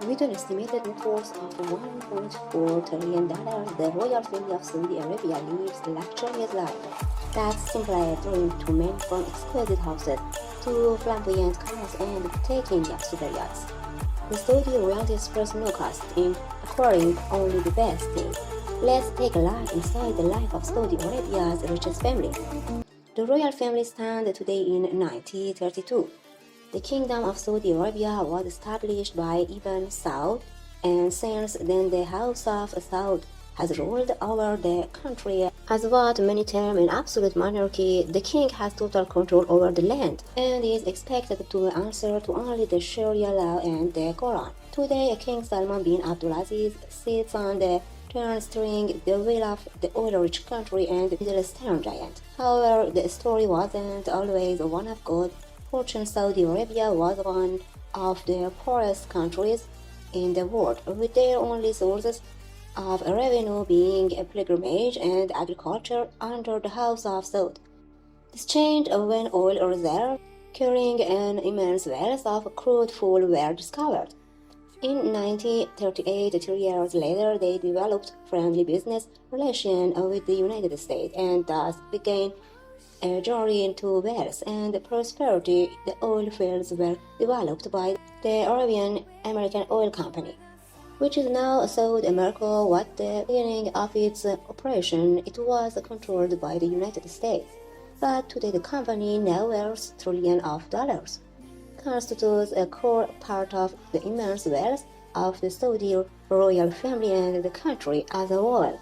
With an estimated net worth of $1.4 trillion, the royal family of Saudi Arabia lives a luxurious life that's simply a dream to men, from exquisite houses to flamboyant cars and taking super yachts. The Saudi royalty express no cost in acquiring only the best things. Let's take a look inside the life of Saudi Arabia's richest family. The royal family stands today in 1932. The Kingdom of Saudi Arabia was established by Ibn Saud, and since then the House of Saud has ruled over the country as what many term an absolute monarchy. The king has total control over the land and is expected to answer to only the Sharia law and the Quran. Today, King Salman bin Abdulaziz sits on the throne steering the wheel of the oil-rich country and the Middle Eastern giant. However, the story wasn't always one of good fortune. Saudi Arabia was one of the poorest countries in the world, with their only sources of revenue being a pilgrimage and agriculture under the House of Saud. This changed when oil reserves carrying an immense wealth of crude fuel were discovered. In 1938, 2 years later, they developed friendly business relations with the United States and thus began a journey into wealth and prosperity. The oil fields were developed by the Arabian American Oil Company, which is now Saudi Aramco. At the beginning of its operation, it was controlled by the United States, but today the company, now worth trillions of dollars, constitutes a core part of the immense wealth of the Saudi royal family and the country as a whole.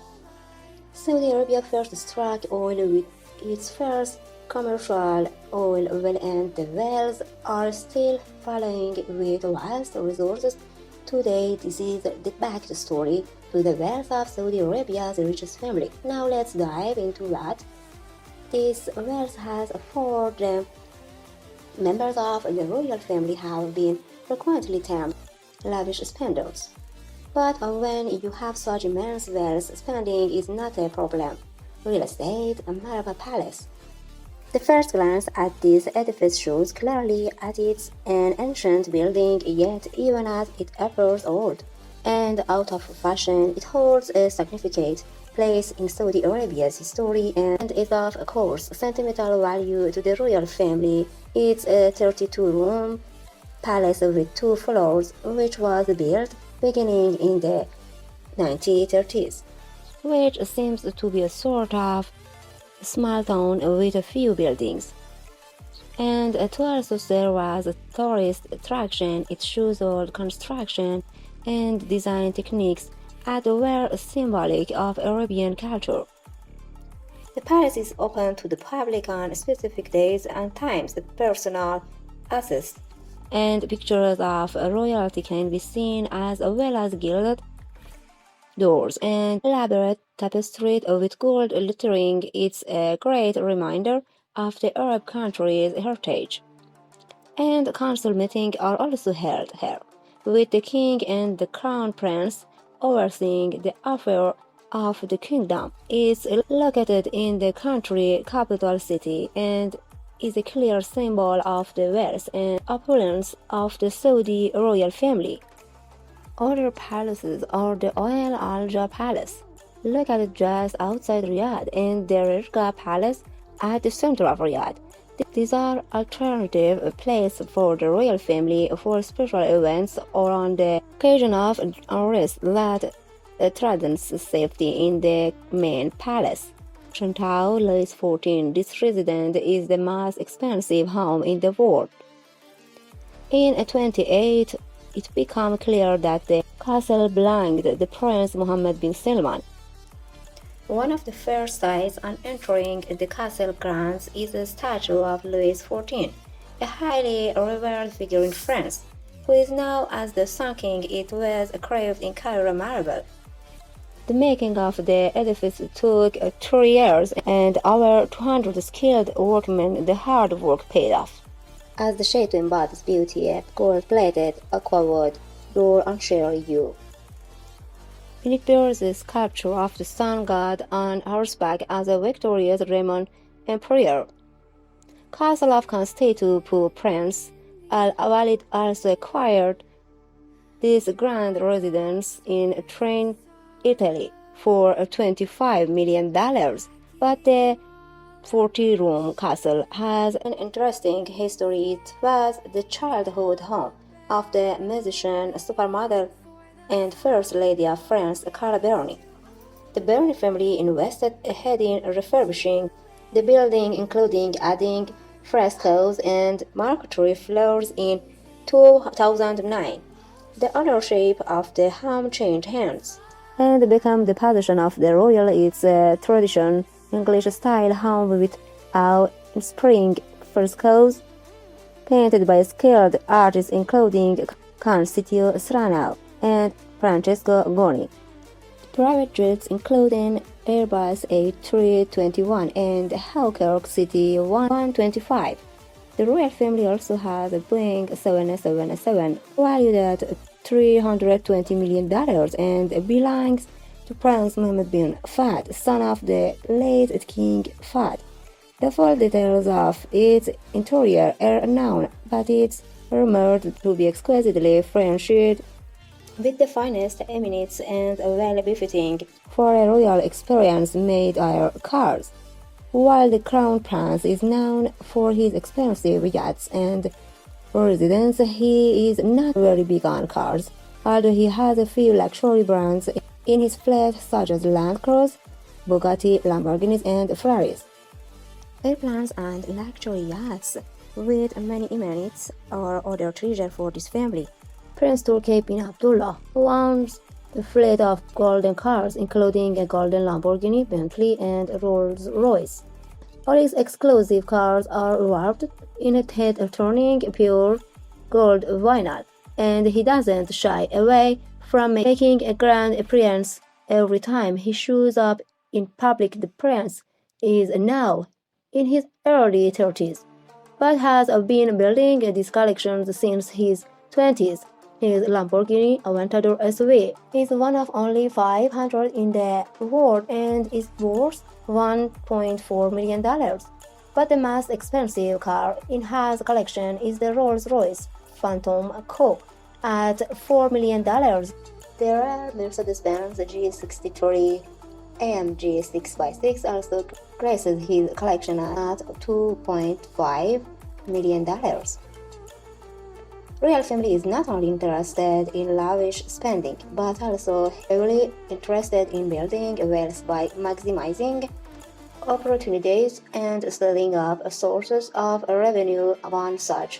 Saudi Arabia first struck oil with its first commercial oil well, and the wells are still flowing with vast resources today. This is the backstory to the wealth of Saudi Arabia's richest family. Now let's dive into that. This wealth has afforded them. Members of the royal family have been frequently termed lavish spenders. But when you have such immense wealth, spending is not a problem. Real estate, a Maraba Palace. The first glance at this edifice shows clearly that it's an ancient building, yet even as it appears old and out of fashion, it holds a significant place in Saudi Arabia's history and is of course sentimental value to the royal family. It's a 32-room palace with 2 floors, which was built beginning in the 1930s, which seems to be a sort of small town with a few buildings. And to also serve as a tourist attraction, it shows old construction and design techniques that were symbolic of Arabian culture. The palace is open to the public on specific days and times. The personal access and pictures of royalty can be seen, as well as gilded doors and elaborate tapestry with gold lettering. It's a great reminder of the Arab country's heritage. And council meetings are also held here, with the king and the crown prince overseeing the affairs of the kingdom. It's located in the country capital city and is a clear symbol of the wealth and opulence of the Saudi royal family. Other palaces are the Al Alja Palace, located just outside Riyadh, and the Rishka Palace at the center of Riyadh. These are alternative places for the royal family for special events or on the occasion of unrest that threatens safety. In the main palace, Chantal Louis XIV, this residence is the most expensive home in the world. In 1928, it became clear that the castle belonged to Prince Mohammed bin Salman. One of the first sights on entering the castle grounds is a statue of Louis XIV, a highly revered figure in France, who is now as the Sun King. It was carved in Cairo marble. The making of the edifice took 3 years, and over 200 skilled workmen. The hard work paid off, as the statue embodies beauty, a gold-plated aquawood door on cherry hue. And it bears a sculpture of the sun god on horseback as a victorious Roman emperor. Castle of Constantinople Prince Al-Walid also acquired this grand residence in Trent, Italy, for $25 million. But the 40-room castle has an interesting history. It was the childhood home of the musician, supermodel, and First Lady of France, Carla Bruni. The Bruni family invested ahead in refurbishing the building, including adding frescoes and marquetry floors in 2009. The ownership of the home changed hands and became the possession of the royal. It's a traditional English-style home with awe-inspiring frescoes painted by skilled artists including Constantino Strano and Francesco Goni. Private jets including Airbus A321 and Hawker City 125. The royal family also has a Boeing 777 valued at $320 million and belongs to Prince Mohammed bin Fahd, son of the late King Fahd. The full details of its interior are unknown, but it's rumored to be exquisitely furnished with the finest amenities and well befitting for a royal experience made air cars. While the Crown Prince is known for his expensive yachts and residence, he is not very big on cars, although he has a few luxury brands in his fleet such as Land Cruiser, Bugatti, Lamborghinis, and Ferraris. Airplanes and luxury yachts with many amenities are other treasure for this family. Prince Turki bin Abdullah owns a fleet of golden cars, including a golden Lamborghini, Bentley, and Rolls-Royce. All his exclusive cars are wrapped in a head-turning pure gold vinyl, and he doesn't shy away from making a grand appearance every time he shows up in public. The prince is now in his early 30s, but has been building this collection since his 20s. His Lamborghini Aventador SUV is one of only 500 in the world and is worth $1.4 million. But the most expensive car in his collection is the Rolls-Royce Phantom Coupe at $4 million. There are Mercedes-Benz G63 AMG 6x6 also graces his collection at $2.5 million. Royal family is not only interested in lavish spending, but also heavily interested in building wealth by maximizing opportunities and scaling up sources of revenue. One such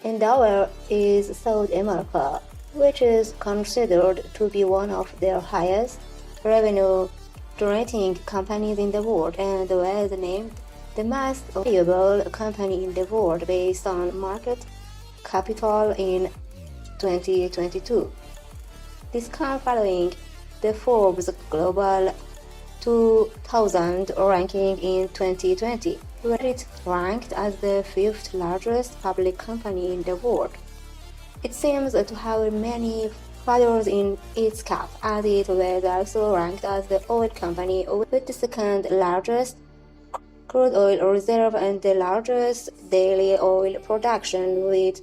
endeavor is Saudi Arabia, which is considered to be one of their highest revenue-generating companies in the world and was named the most valuable company in the world based on market capital in 2022. This comes following the Forbes Global 2000 ranking in 2020, where it ranked as the fifth largest public company in the world. It seems to have many feathers in its cap, as it was also ranked as the oil company with the second largest crude oil reserve and the largest daily oil production, with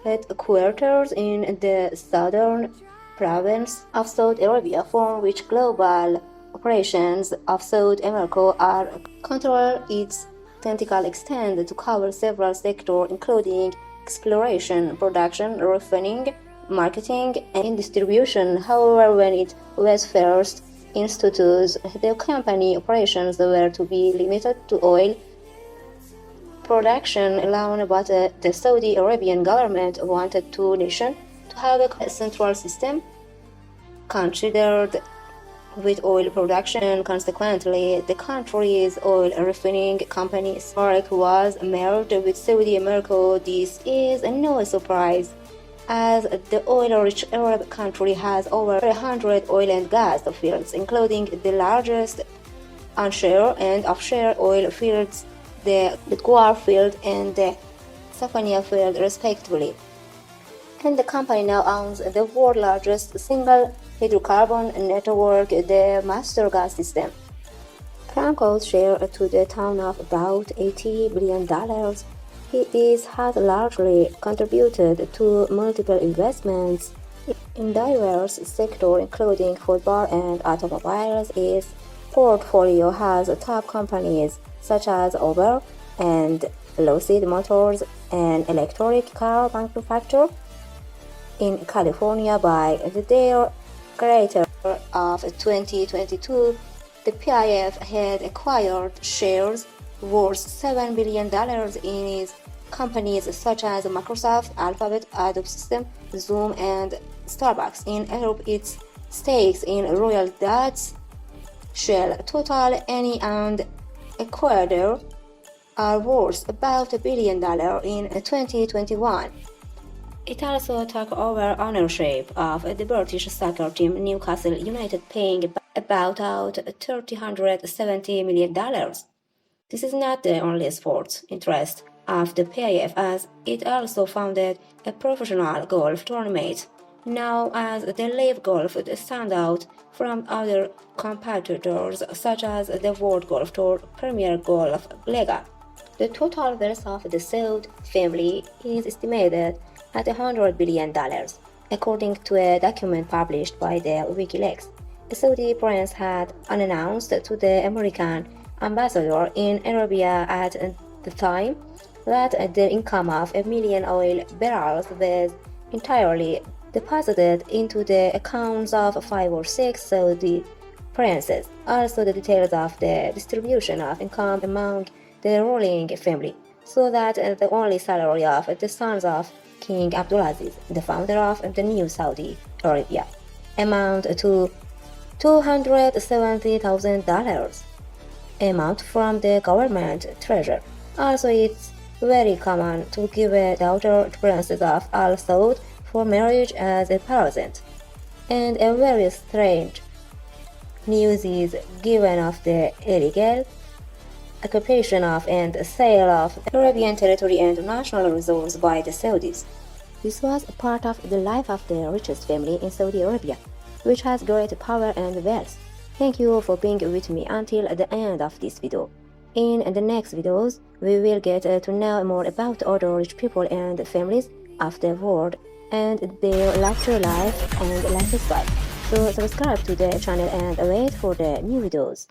headquarters in the southern province of Saudi Arabia, from which global operations of Saudi Arabia are controlled. Its tentacles extend to cover several sectors, including exploration, production, refining, marketing, and distribution. However, when it was first instituted, the company operations were to be limited to oil production alone, but the Saudi Arabian government wanted two nations to have a central system considered with oil production. Consequently, the country's oil refining company SAREC was merged with Saudi Arabia. This is no surprise, as the oil-rich Arab country has over 100 oil and gas fields, including the largest onshore and offshore oil fields, the Guar field and the Safaniya field, respectively. And the company now owns the world's largest single hydrocarbon network, the Master Gas System. Franco's share to the tune of about $80 billion. This has largely contributed to multiple investments in diverse sectors including football and automobiles. Its portfolio has top companies such as Uber and Lucid Motors, an electric car manufacturer in California. By the year creator of 2022, the PIF had acquired shares worth $7 billion in its companies such as Microsoft, Alphabet, Adobe Systems, Zoom, and Starbucks. In Europe, its stakes in Royal Dutch Shell, Total, Eni, and Ecuador are worth about $1 billion in 2021. It also took over ownership of the British soccer team Newcastle United, paying about out $370 million. This is not the only sports interest of the PIF, as it also founded a professional golf tournament, known as the Live Golf, that stand out from other competitors such as the World Golf Tour, Premier Golf Lega. The total wealth of the Saud family is estimated at $100 billion, according to a document published by the WikiLeaks. The Saudi prince had announced to the American ambassador in Arabia at the time that the income of 1 million oil barrels was entirely deposited into the accounts of 5 or 6 Saudi princes. Also, the details of the distribution of income among the ruling family, so that the only salary of the sons of King Abdulaziz, the founder of the new Saudi Arabia, amount to $270,000 amount from the government treasury. Also, it's very common to give a daughter to princes of Al Saud for marriage as a present, and a very strange news is given of the illegal occupation of and sale of Arabian territory and national resources by the Saudis. This was a part of the life of the richest family in Saudi Arabia, which has great power and wealth. Thank you for being with me until the end of this video. In the next videos, we will get to know more about other rich people and families of the world and their luxury life and lifestyle. So subscribe to the channel and wait for the new videos.